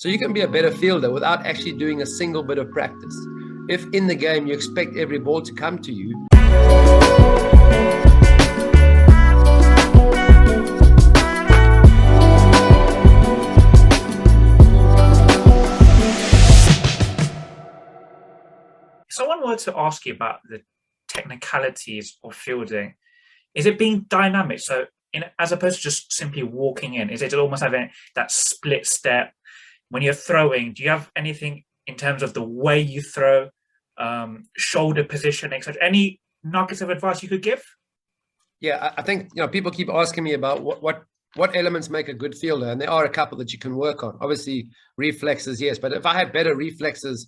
So you can be a better fielder without actually doing a single bit of practice. If in the game you expect every ball to come to you, someone were to ask you about the technicalities of fielding, is it being dynamic? So, as opposed to just simply walking in, is it almost having that split step? When you're throwing, do you have anything in terms of the way you throw, shoulder position, etc.? Any nuggets of advice you could give? Yeah, I think people keep asking me about what elements make a good fielder, and there are a couple that you can work on. Obviously, reflexes, yes, but if I had better reflexes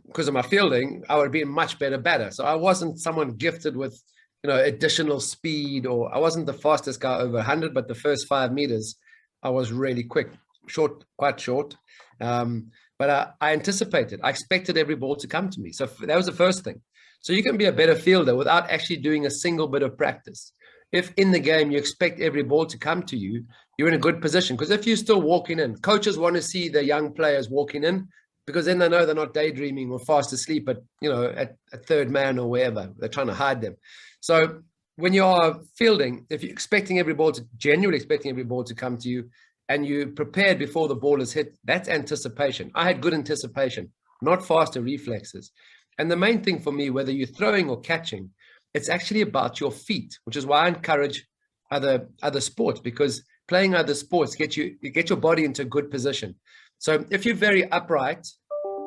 because of my fielding, I would have been much better batter. So I wasn't someone gifted with additional speed, or I wasn't the fastest guy over 100, but the first 5 meters I was really quick, quite short. But I anticipated, I expected every ball to come to me. So that was the first thing. So you can be a better fielder without actually doing a single bit of practice. If in the game you expect every ball to come to you, you're in a good position. Because if you're still walking in, coaches want to see the young players walking in, because then they know they're not daydreaming or fast asleep at third man or wherever. They're trying to hide them. So when you are fielding, if you're genuinely expecting every ball to come to you, and you prepared before the ball is hit, that's anticipation. I had good anticipation, not faster reflexes. And the main thing for me, whether you're throwing or catching, it's actually about your feet, which is why I encourage other sports, because playing other sports get your body into a good position. So if you're very upright,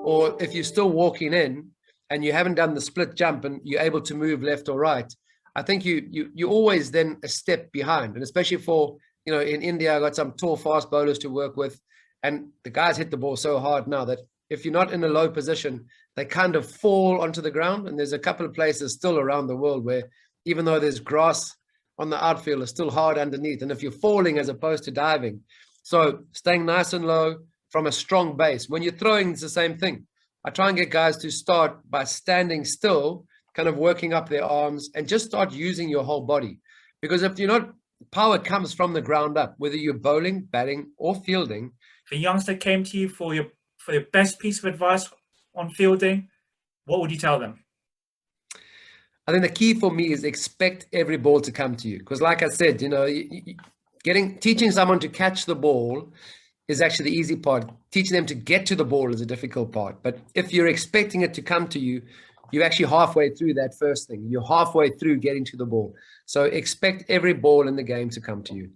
or if you're still walking in and you haven't done the split jump and you're able to move left or right, I think you always then a step behind. And especially for in India, I got some tall, fast bowlers to work with, and the guys hit the ball so hard now that if you're not in a low position, they kind of fall onto the ground. And there's a couple of places still around the world where, even though there's grass on the outfield, it's still hard underneath. And if you're falling as opposed to diving, so staying nice and low from a strong base. When you're throwing, it's the same thing. I try and get guys to start by standing still, kind of working up their arms, and just start using your whole body. Because if you're not, power comes from the ground up, whether you're bowling, batting, or fielding. If a youngster came to you for your best piece of advice on fielding, what would you tell them? I think the key for me is expect every ball to come to you. Because like I said, teaching someone to catch the ball is actually the easy part. Teaching them to get to the ball is a difficult part. But if you're expecting it to come to you, you're actually halfway through that first thing. You're halfway through getting to the ball. So expect every ball in the game to come to you.